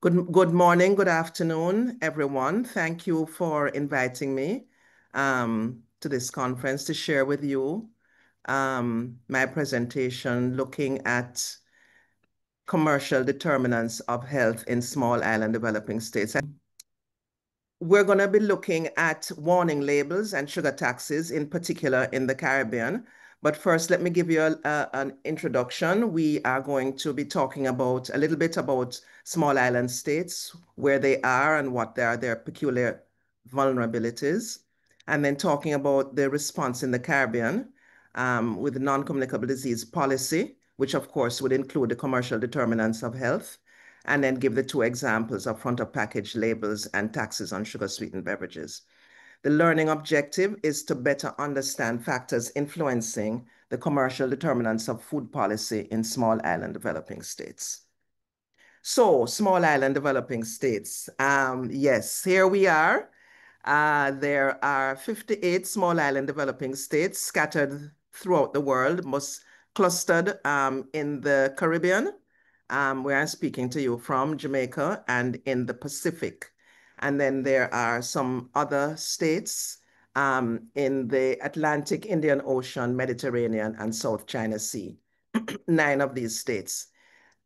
Good morning, good afternoon, everyone. Thank you for inviting me to this conference to share with you my presentation looking at commercial determinants of health in small island developing states. We're going to be looking at warning labels and sugar taxes, in particular in the Caribbean. But first, let me give you an introduction. We are going to be talking about a little bit about small island states, where they are and what are their peculiar vulnerabilities, and then talking about the response in the Caribbean with the non-communicable disease policy, which of course would include the commercial determinants of health, and then give the two examples of front of package labels and taxes on sugar sweetened beverages. The learning objective is to better understand factors influencing the commercial determinants of food policy in small island developing states. So, small island developing states. Yes, here we are. There are 58 small island developing states scattered throughout the world, most clustered in the Caribbean, where I'm speaking to you from, Jamaica, and in the Pacific. And then there are some other states in the Atlantic, Indian Ocean, Mediterranean, and South China Sea. 9 of these states.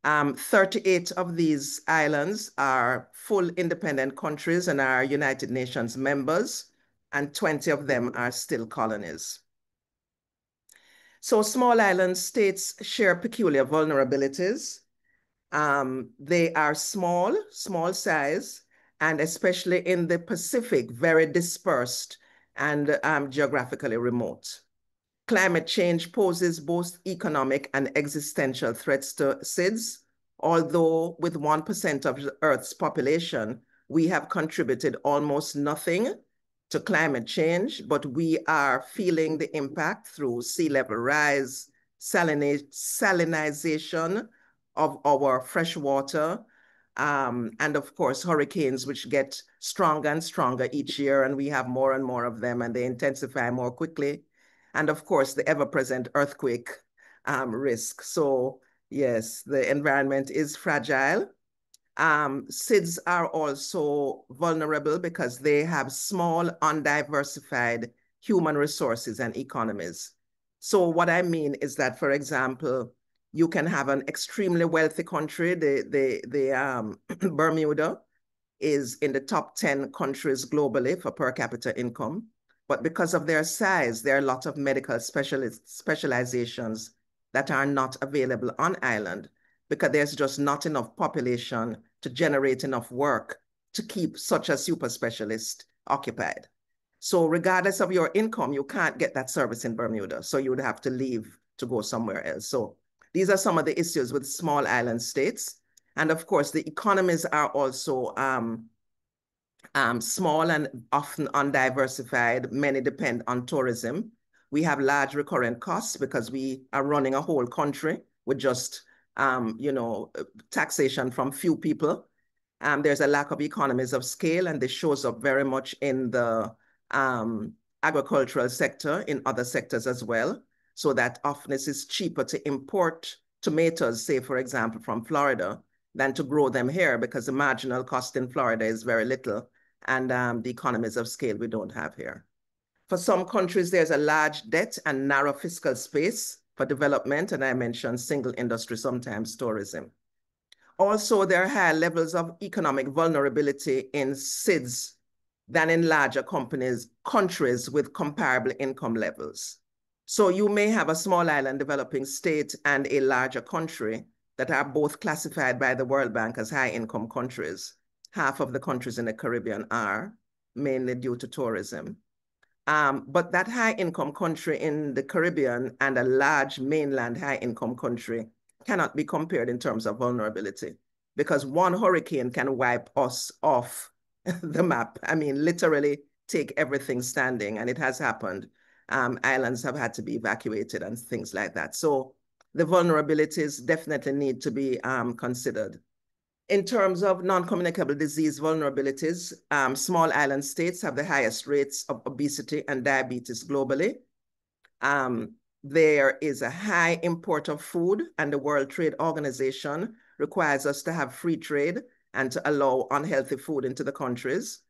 38 of these islands are full independent countries and are United Nations members, and 20 of them are still colonies. So small island states share peculiar vulnerabilities. They are small size, and especially in the Pacific, very dispersed and geographically remote. Climate change poses both economic and existential threats to SIDS, although with 1% of Earth's population, we have contributed almost nothing to climate change, but we are feeling the impact through sea level rise, salinization of our fresh water, and of course, hurricanes, which get stronger and stronger each year, and we have more and more of them, and they intensify more quickly. And of course, the ever-present earthquake risk. So yes, the environment is fragile. SIDS are also vulnerable because they have small, undiversified human resources and economies. So what I mean is that, for example, you can have an extremely wealthy country. Bermuda is in the top 10 countries globally for per capita income. But because of their size, there are a lot of medical specializations that are not available on island because there's just not enough population to generate enough work to keep such a super specialist occupied. So regardless of your income, you can't get that service in Bermuda. So you would have to leave to go somewhere else. So these are some of the issues with small island states. And of course, the economies are also small and often undiversified. Many depend on tourism. We have large recurrent costs because we are running a whole country with just, taxation from few people. There's a lack of economies of scale, and this shows up very much in the agricultural sector, in other sectors as well. So that often it is cheaper to import tomatoes, say, for example, from Florida, than to grow them here because the marginal cost in Florida is very little, and the economies of scale we don't have here. For some countries, there's a large debt and narrow fiscal space for development, and I mentioned single industry, sometimes tourism. Also, there are higher levels of economic vulnerability in SIDS than in larger countries with comparable income levels. So you may have a small island developing state and a larger country that are both classified by the World Bank as high-income countries. Half of the countries in the Caribbean are, mainly due to tourism. But that high-income country in the Caribbean and a large mainland high-income country cannot be compared in terms of vulnerability because one hurricane can wipe us off the map. I mean, literally take everything standing, and it has happened. Islands have had to be evacuated and things like that. So the vulnerabilities definitely need to be considered. In terms of non-communicable disease vulnerabilities, small island states have the highest rates of obesity and diabetes globally. There is a high import of food, and the World Trade Organization requires us to have free trade and to allow unhealthy food into the countries.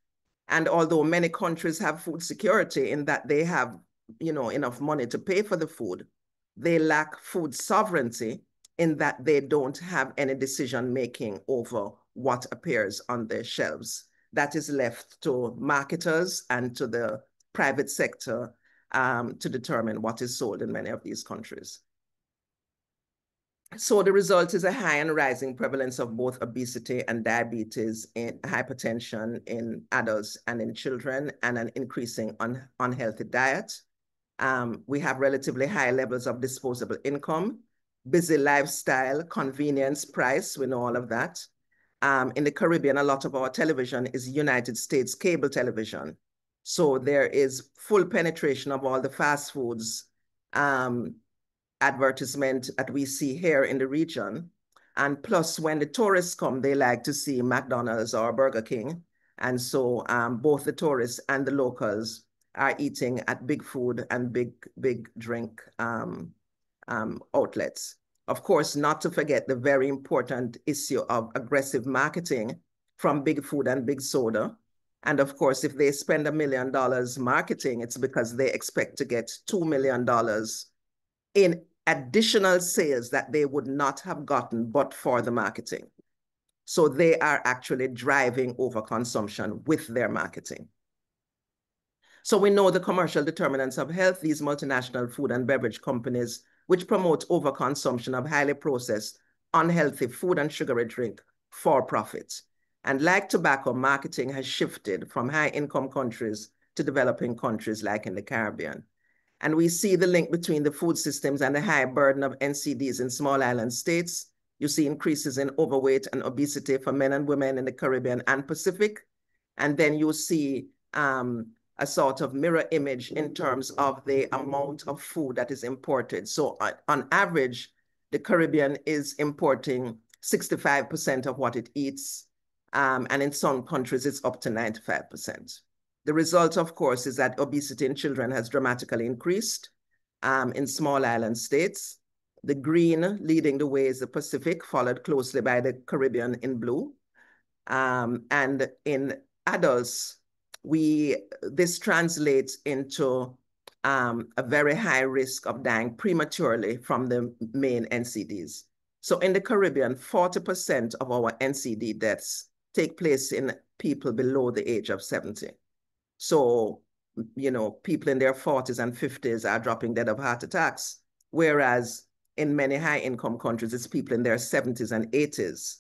And although many countries have food security in that they have, enough money to pay for the food, they lack food sovereignty in that they don't have any decision making over what appears on their shelves. That is left to marketers and to the private sector to determine what is sold in many of these countries. So the result is a high and rising prevalence of both obesity and diabetes, in hypertension in adults and in children, and an increasing unhealthy diet. We have relatively high levels of disposable income, busy lifestyle, convenience, price, we know all of that. In the Caribbean, a lot of our television is United States cable television. So there is full penetration of all the fast foods advertisement that we see here in the region. And plus, when the tourists come, they like to see McDonald's or Burger King. And so both the tourists and the locals are eating at big food and big drink outlets. Of course, not to forget the very important issue of aggressive marketing from big food and big soda. And of course, if they spend $1 million marketing, it's because they expect to get $2 million in additional sales that they would not have gotten but for the marketing. So they are actually driving overconsumption with their marketing. So we know the commercial determinants of health, these multinational food and beverage companies, which promote overconsumption of highly processed, unhealthy food and sugary drink for profit. And like tobacco, marketing has shifted from high-income countries to developing countries like in the Caribbean. And we see the link between the food systems and the high burden of NCDs in small island states. You see increases in overweight and obesity for men and women in the Caribbean and Pacific. And then you see a sort of mirror image in terms of the amount of food that is imported. So on average, the Caribbean is importing 65% of what it eats. And in some countries, it's up to 95%. The result, of course, is that obesity in children has dramatically increased in small island states. The green leading the way is the Pacific, followed closely by the Caribbean in blue. And in adults, this translates into a very high risk of dying prematurely from the main NCDs. So in the Caribbean, 40% of our NCD deaths take place in people below the age of 70. So, people in their 40s and 50s are dropping dead of heart attacks, whereas in many high-income countries, it's people in their 70s and 80s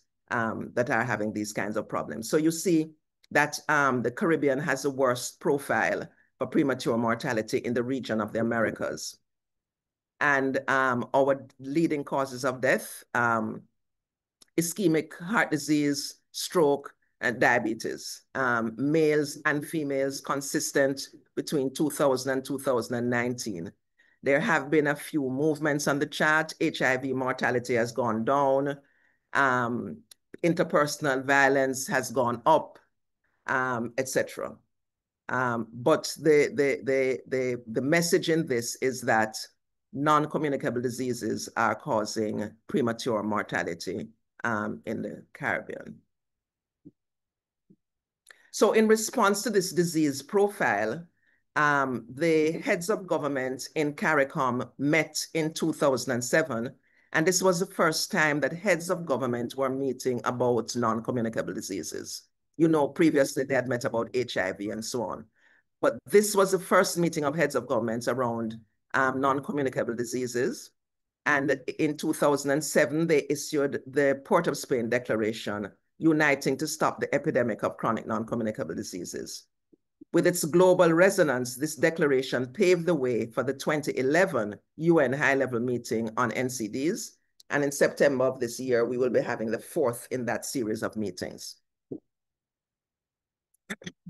that are having these kinds of problems. So you see that the Caribbean has the worst profile for premature mortality in the region of the Americas. And our leading causes of death, ischemic heart disease, stroke, and diabetes. Males and females consistent between 2000 and 2019. There have been a few movements on the chart. HIV mortality has gone down. Interpersonal violence has gone up, etc. But the message in this is that non-communicable diseases are causing premature mortality in the Caribbean. So in response to this disease profile, the heads of government in CARICOM met in 2007, and this was the first time that heads of government were meeting about non-communicable diseases. Previously they had met about HIV and so on. But this was the first meeting of heads of governments around non-communicable diseases. And in 2007, they issued the Port of Spain Declaration, uniting to stop the epidemic of chronic non-communicable diseases. With its global resonance, this declaration paved the way for the 2011 UN high-level meeting on NCDs. And in September of this year, we will be having the fourth in that series of meetings.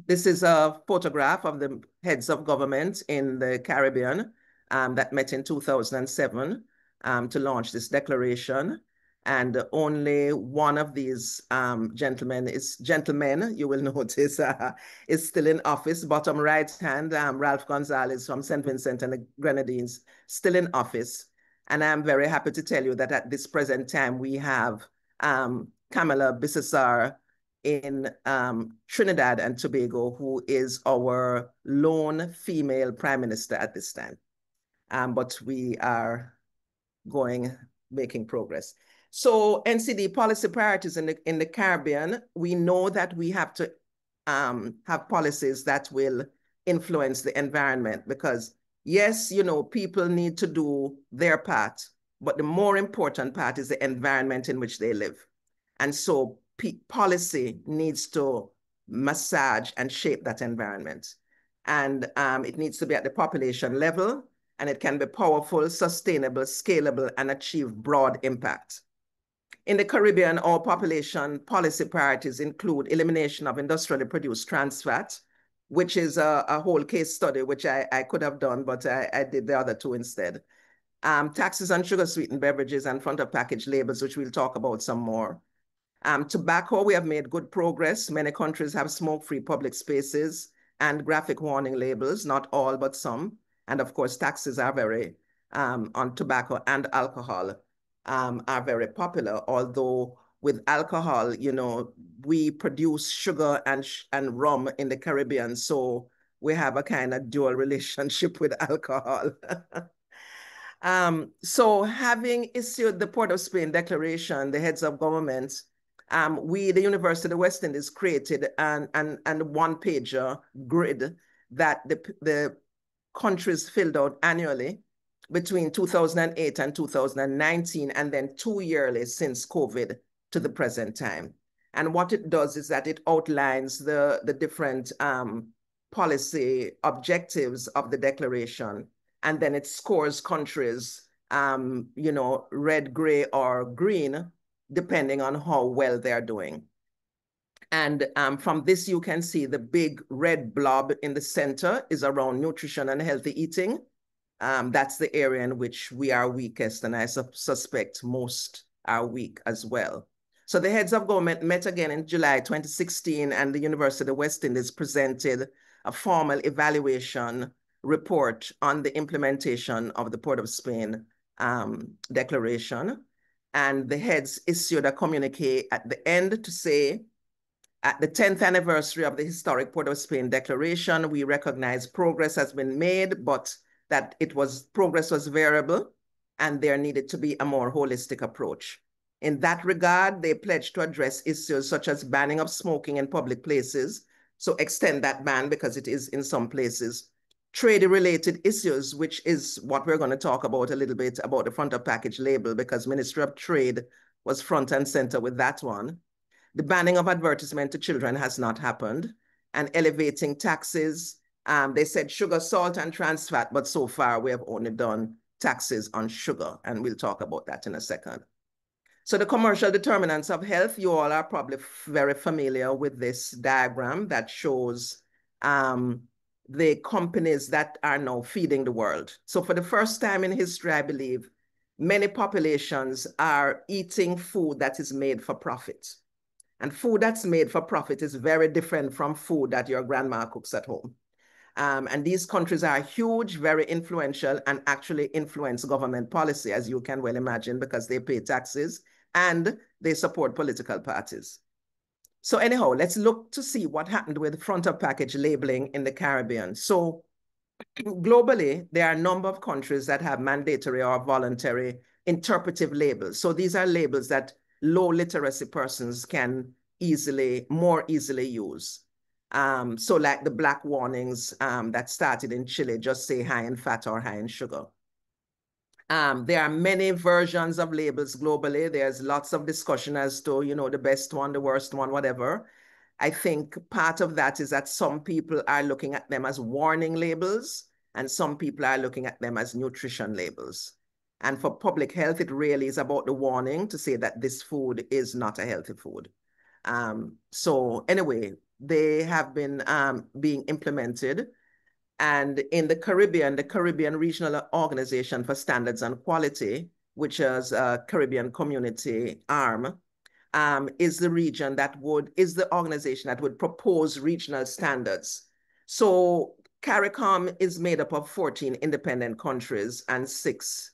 This is a photograph of the heads of government in the Caribbean that met in 2007 to launch this declaration. And only one of these gentlemen, you will notice, is still in office. Bottom right hand, Ralph Gonzalez from St. Vincent and the Grenadines, still in office. And I'm very happy to tell you that at this present time, we have Kamala Bissessar in Trinidad and Tobago, who is our lone female prime minister at this time. But we are making progress. So NCD policy priorities in the Caribbean, we know that we have to have policies that will influence the environment because yes, people need to do their part, but the more important part is the environment in which they live. And so policy needs to massage and shape that environment. And it needs to be at the population level, and it can be powerful, sustainable, scalable, and achieve broad impact. In the Caribbean, our population policy priorities include elimination of industrially produced trans fat, which is a whole case study, which I could have done, but I did the other two instead. Taxes on sugar sweetened beverages and front of package labels, which we'll talk about some more. Tobacco, we have made good progress. Many countries have smoke-free public spaces and graphic warning labels, not all, but some. And of course, taxes are very, on tobacco and alcohol, are very popular. Although with alcohol, we produce sugar and rum in the Caribbean. So we have a kind of dual relationship with alcohol. So having issued the Port of Spain Declaration, the heads of government, we, the University of the West Indies, created an one-pager grid that the countries filled out annually between 2008 and 2019, and then 2 yearly since COVID to the present time. And what it does is that it outlines the different policy objectives of the declaration, and then it scores countries, red, gray, or green, depending on how well they're doing. And from this, you can see the big red blob in the center is around nutrition and healthy eating. That's the area in which we are weakest, and I suspect most are weak as well. So the heads of government met again in July 2016, and the University of the West Indies presented a formal evaluation report on the implementation of the Port of Spain Declaration. And the heads issued a communique at the end to say, at the 10th anniversary of the historic Port of Spain Declaration, we recognize progress has been made, but that progress was variable, and there needed to be a more holistic approach. In that regard, they pledged to address issues such as banning of smoking in public places, so extend that ban because it is in some places. Trade-related issues, which is what we're going to talk about a little bit about the front of package label, because Ministry of Trade was front and center with that one. The banning of advertisement to children has not happened, and elevating taxes. They said sugar, salt, and trans fat, but so far we have only done taxes on sugar, and we'll talk about that in a second. So the commercial determinants of health, you all are probably very familiar with this diagram that shows the companies that are now feeding the world. So for the first time in history, I believe, many populations are eating food that is made for profit. And food that's made for profit is very different from food that your grandma cooks at home. And these countries are huge, very influential, and actually influence government policy, as you can well imagine, because they pay taxes and they support political parties. So anyhow, let's look to see what happened with front of package labeling in the Caribbean. So globally, there are a number of countries that have mandatory or voluntary interpretive labels. So these are labels that low literacy persons can more easily use. So like the black warnings that started in Chile, just say high in fat or high in sugar. There are many versions of labels globally. There's lots of discussion as to, the best one, the worst one, whatever. I think part of that is that some people are looking at them as warning labels, and some people are looking at them as nutrition labels. And for public health, it really is about the warning to say that this food is not a healthy food. So anyway, they have been being implemented. And in the Caribbean Regional Organization for Standards and Quality, which is a Caribbean community arm, is the organization that would propose regional standards. So CARICOM is made up of 14 independent countries and 6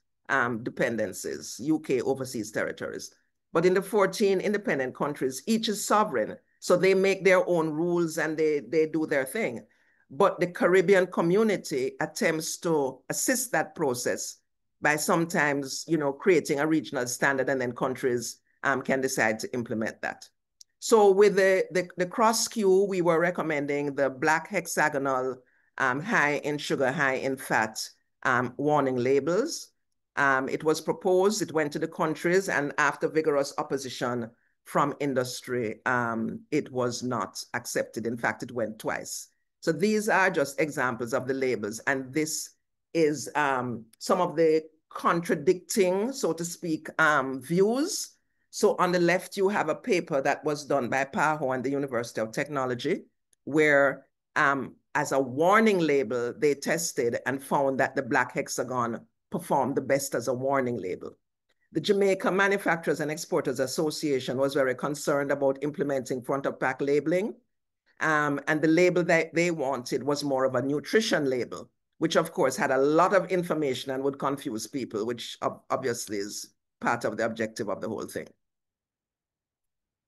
dependencies, UK overseas territories. But in the 14 independent countries, each is sovereign. So they make their own rules and they do their thing. But the Caribbean community attempts to assist that process by sometimes, creating a regional standard, and then countries can decide to implement that. So with the CROSQ, we were recommending the black hexagonal high in sugar, high in fat warning labels. It was proposed, it went to the countries, and after vigorous opposition from industry, it was not accepted. In fact, it went twice. So these are just examples of the labels, and this is some of the contradicting, so to speak, views. So on the left, you have a paper that was done by PAHO and the University of Technology, where as a warning label, they tested and found that the black hexagon performed the best as a warning label. The Jamaica Manufacturers and Exporters Association was very concerned about implementing front of pack labeling. And the label that they wanted was more of a nutrition label, which of course had a lot of information and would confuse people, which obviously is part of the objective of the whole thing.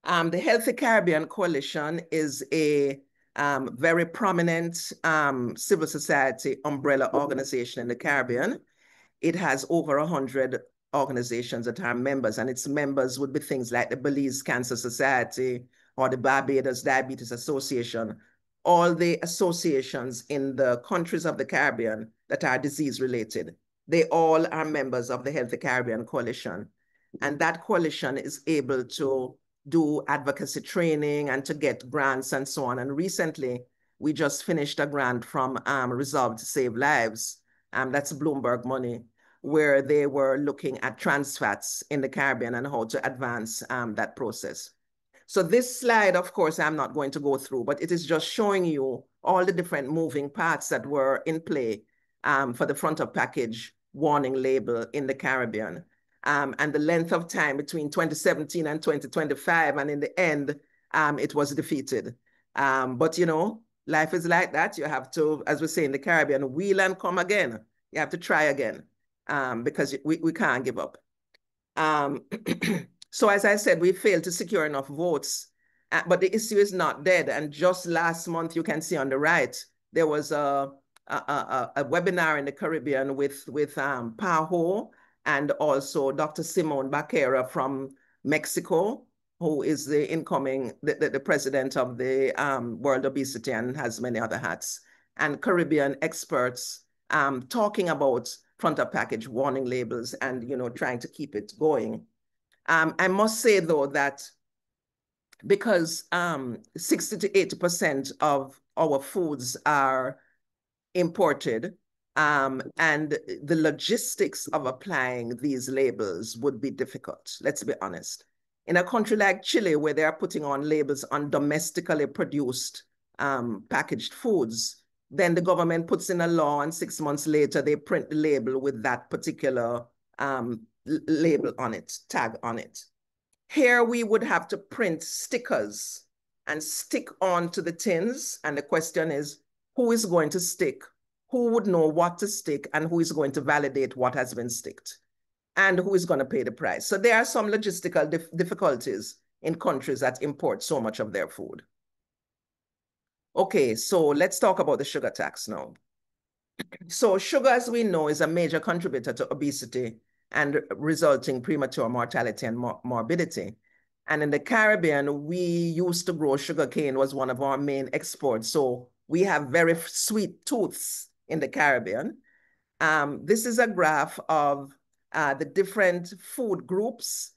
The Healthy Caribbean Coalition is a very prominent civil society umbrella organization in the Caribbean. It has over 100 organizations that are members, and its members would be things like the Belize Cancer Society or the Barbados Diabetes Association, all the associations in the countries of the Caribbean that are disease-related. They all are members of the Healthy Caribbean Coalition. And that coalition is able to do advocacy training and to get grants and so on. And recently, we just finished a grant from Resolve to Save Lives. That's Bloomberg money, where they were looking at trans fats in the Caribbean and how to advance that process. So this slide, of course, I'm not going to go through, but it is just showing you all the different moving parts that were in play for the front of package warning label in the Caribbean. And the length of time between 2017 and 2025, and in the end, it was defeated. But life is like that. You have to, as we say in the Caribbean, wheel and come again. You have to try again because we can't give up. So as I said, we failed to secure enough votes, but the issue is not dead. And just last month, you can see on the right, there was a webinar in the Caribbean with PAHO and also Dr. Simone Baquera from Mexico, who is the incoming, the president of the World Obesity and has many other hats, and Caribbean experts talking about front of package warning labels and, trying to keep it going. I must say, though, that because 60 to 80% of our foods are imported, and the logistics of applying these labels would be difficult, let's be honest. In a country like Chile, where they are putting on labels on domestically produced packaged foods, then the government puts in a law, and 6 months later, they print the label with that particular label on it, tag on it. Here, we would have to print stickers and stick onto the tins. And the question is, who is going to stick? Who would know what to stick, and who is going to validate what has been sticked? And who is going to pay the price? So there are some logistical difficulties in countries that import so much of their food. Okay, so let's talk about the sugar tax now. So sugar, as we know, is a major contributor to obesity and resulting premature mortality and morbidity. And in the Caribbean, we used to grow sugarcane, was one of our main exports. So we have very sweet tooths in the Caribbean. This is a graph of the different food groups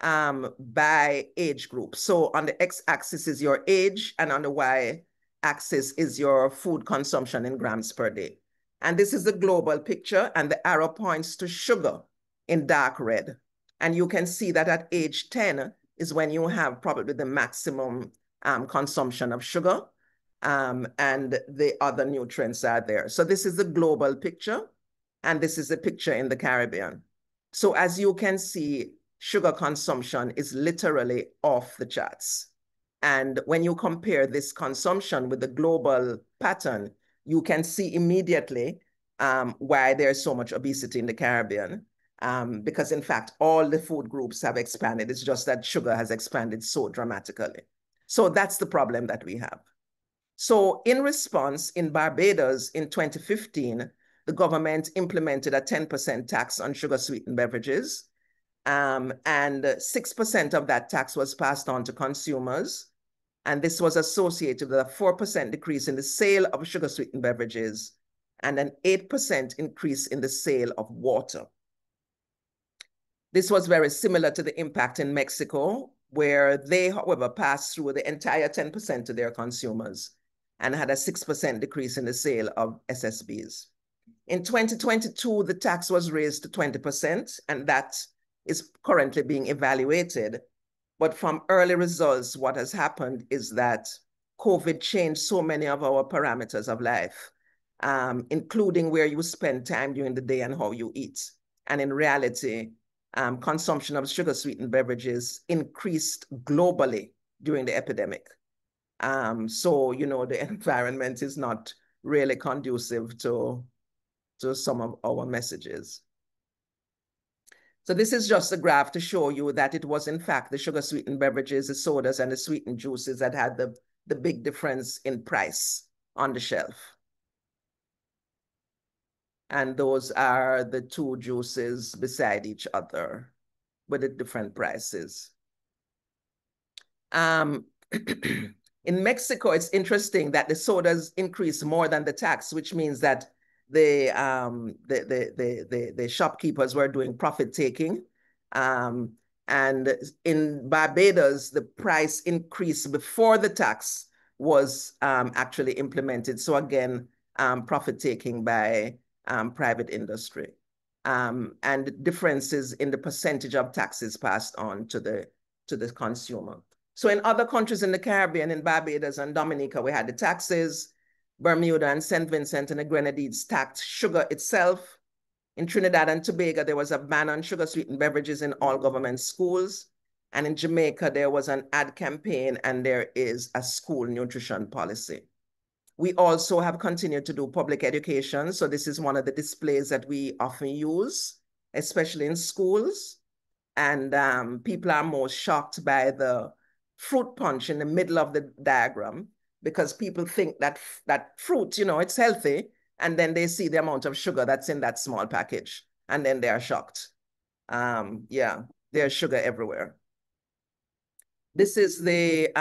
by age group. So on the x-axis is your age, and on the y-axis is your food consumption in grams per day. And this is the global picture, and the arrow points to sugar in dark red. And you can see that at age 10 is when you have probably the maximum consumption of sugar, and the other nutrients are there. So this is the global picture, and this is the picture in the Caribbean. So as you can see, sugar consumption is literally off the charts. And when you compare this consumption with the global pattern, you can see immediately why there's so much obesity in the Caribbean. Because in fact, all the food groups have expanded. It's just that sugar has expanded so dramatically. So that's the problem that we have. So in response, in Barbados in 2015, the government implemented a 10% tax on sugar-sweetened beverages, and 6% of that tax was passed on to consumers. And this was associated with a 4% decrease in the sale of sugar-sweetened beverages and an 8% increase in the sale of water. This was very similar to the impact in Mexico, where they, however, passed through the entire 10% to their consumers and had a 6% decrease in the sale of SSBs. In 2022, the tax was raised to 20%, and that is currently being evaluated. But from early results, what has happened is that COVID changed so many of our parameters of life, including where you spend time during the day and how you eat. And in reality, consumption of sugar-sweetened beverages increased globally during the epidemic. So, you know, the environment is not really conducive to some of our messages. So this is just a graph to show you that it was, in fact, the sugar-sweetened beverages, the sodas, and the sweetened juices that had the big difference in price on the shelf. And those are the two juices beside each other with the different prices. In Mexico, it's interesting that the sodas increased more than the tax, which means that the shopkeepers were doing profit taking. And in Barbados, the price increase before the tax was actually implemented. So again, profit taking by private industry. And differences in the percentage of taxes passed on to the consumer. So in other countries in the Caribbean, in Barbados and Dominica, we had the taxes. Bermuda and St. Vincent and the Grenadines taxed sugar itself. In Trinidad and Tobago, there was a ban on sugar-sweetened beverages in all government schools. And in Jamaica, there was an ad campaign and there is a school nutrition policy. We also have continued to do public education. So this is one of the displays that we often use, especially in schools. And people are most shocked by the fruit punch in the middle of the diagram because people think that fruit, you know, it's healthy. And then they see the amount of sugar that's in that small package. And then they are shocked. Yeah, there's sugar everywhere. This is the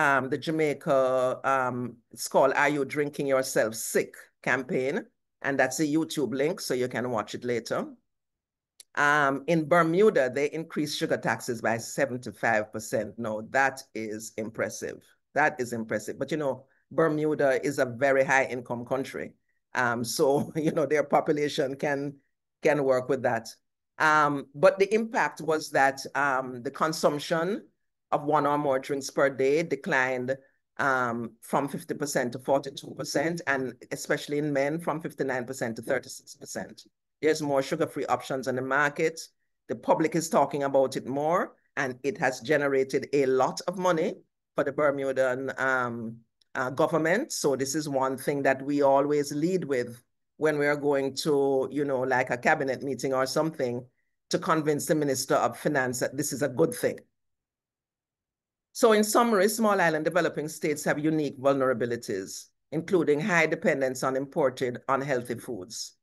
Jamaica, it's called Are You Drinking Yourself Sick campaign. And that's a YouTube link, so you can watch it later. In Bermuda, they increased sugar taxes by 75%. No, that is impressive. That is impressive. But, you know, Bermuda is a very high income country. So, you know, their population can work with that. But the impact was that the consumption of one or more drinks per day declined from 50% to 42%, and especially in men from 59% to 36%. There's more sugar-free options on the market. The public is talking about it more, and it has generated a lot of money for the Bermudan government. So this is one thing that we always lead with when we are going to, you know, like a cabinet meeting or something, to convince the Minister of Finance that this is a good thing. So in summary, small island developing states have unique vulnerabilities, including high dependence on imported unhealthy foods.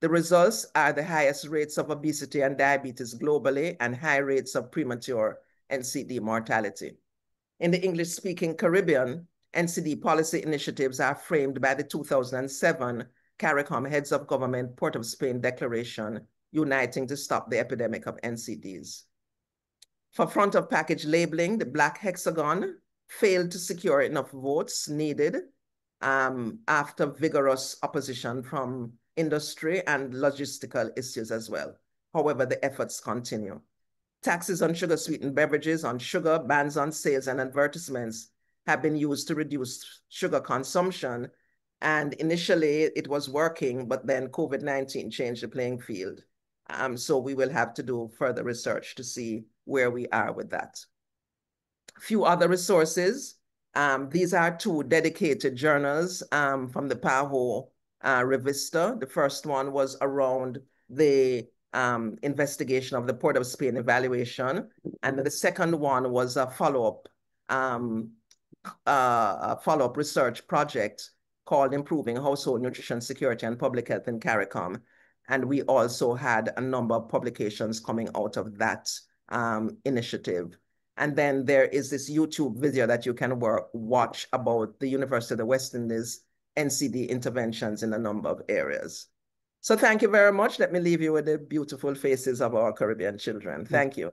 The results are the highest rates of obesity and diabetes globally and high rates of premature NCD mortality. In the English-speaking Caribbean, NCD policy initiatives are framed by the 2007 CARICOM Heads of Government Port of Spain Declaration, uniting to stop the epidemic of NCDs. For front of package labeling, the black hexagon failed to secure enough votes needed after vigorous opposition from industry and logistical issues as well. However, the efforts continue. Taxes on sugar-sweetened beverages, on sugar, bans on sales and advertisements have been used to reduce sugar consumption. And initially it was working, but then COVID-19 changed the playing field. So we will have to do further research to see where we are with that. A few other resources. These are two dedicated journals from the PAHO Revista. The first one was around the investigation of the Port of Spain evaluation. And the second one was a follow-up follow-up research project called Improving Household Nutrition Security and Public Health in CARICOM. And we also had a number of publications coming out of that initiative. And then there is this YouTube video that you can watch about the University of the West Indies NCD interventions in a number of areas. So thank you very much. Let me leave you with the beautiful faces of our Caribbean children. Thank you.